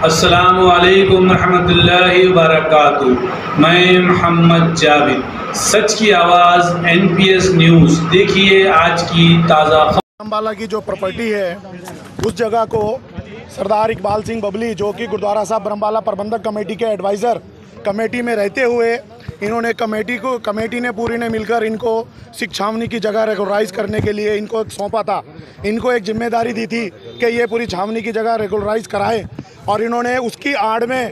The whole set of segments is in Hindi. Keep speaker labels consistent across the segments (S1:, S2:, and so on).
S1: अस्सलामु अलैकुम रहमतुल्लाहि व बरकातुहू। मैं मोहम्मद जावेद, सच की आवाज़ NPS न्यूज़। देखिए आज की ताज़ा
S2: अम्बाला की जो प्रॉपर्टी है उस जगह को सरदार इकबाल सिंह बबली, जो कि गुरुद्वारा साहब ब्रह्मबाला प्रबंधक कमेटी के एडवाइज़र कमेटी में रहते हुए, इन्होंने कमेटी ने पूरी ने मिलकर इनको सिख छावनी की जगह रेगुलराइज़ करने के लिए इनको सौंपा था। इनको एक जिम्मेदारी दी थी कि ये पूरी छावनी की जगह रेगुलराइज़ कराएं, और इन्होंने उसकी आड़ में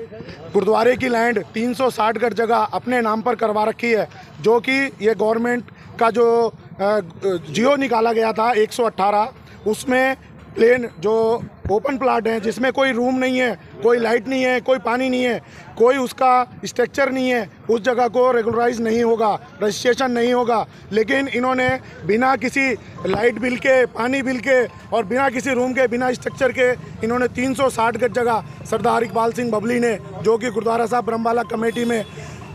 S2: गुरुद्वारे की लैंड 360 गज जगह अपने नाम पर करवा रखी है, जो कि ये गवर्नमेंट का जो जियो निकाला गया था 118, उसमें प्लेन जो ओपन प्लाट है जिसमें कोई रूम नहीं है, कोई लाइट नहीं है, कोई पानी नहीं है, कोई उसका स्ट्रक्चर नहीं है, उस जगह को रेगुलराइज नहीं होगा, रजिस्ट्रेशन नहीं होगा। लेकिन इन्होंने बिना किसी लाइट बिल के, पानी बिल के और बिना किसी रूम के, बिना स्ट्रक्चर के इन्होंने 360 गज जगह सरदार इकबाल सिंह बबली ने, जो कि गुरुद्वारा साहब ब्रह्मबाला कमेटी में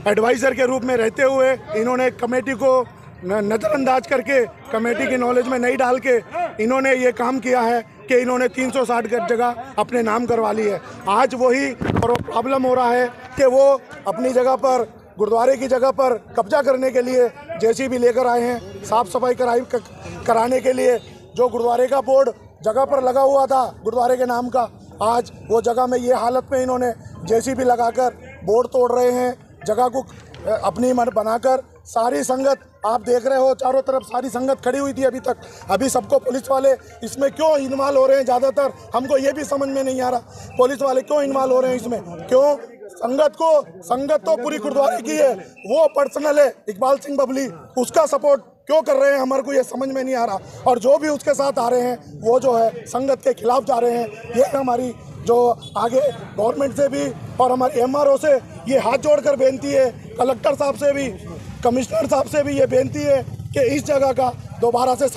S2: एडवाइज़र के रूप में रहते हुए, इन्होंने कमेटी को नज़रअंदाज करके, कमेटी की नॉलेज में नहीं डाल के इन्होंने ये काम किया है कि इन्होंने 360 गज जगह अपने नाम करवा ली है। आज वही प्रॉब्लम हो रहा है कि वो अपनी जगह पर, गुरुद्वारे की जगह पर कब्जा करने के लिए JCB लेकर आए हैं, साफ़ सफाई कराने के लिए। जो गुरुद्वारे का बोर्ड जगह पर लगा हुआ था गुरुद्वारे के नाम का, आज वो जगह में ये हालत में इन्होंने JCB लगाकर बोर्ड तोड़ रहे हैं, जगह को अपनी मन बनाकर। सारी संगत आप देख रहे हो, चारों तरफ सारी संगत खड़ी हुई थी अभी तक। अभी सबको पुलिस वाले इसमें क्यों इन्वॉल्व हो रहे हैं, ज़्यादातर हमको ये भी समझ में नहीं आ रहा पुलिस वाले क्यों इन्वॉल्व हो रहे हैं इसमें। क्यों? संगत तो पूरी गुरुद्वारे की है, वो पर्सनल है इकबाल सिंह बबली, उसका सपोर्ट क्यों कर रहे हैं हमारे को ये समझ में नहीं आ रहा। और जो भी उसके साथ आ रहे हैं वो जो है संगत के खिलाफ जा रहे हैं। ये हमारी जो आगे गवर्नमेंट से भी और हमारी MRO से ये हाथ जोड़कर बेनती है, कलेक्टर साहब से भी, कमिश्नर साहब से भी ये बेनती है कि इस जगह का दोबारा से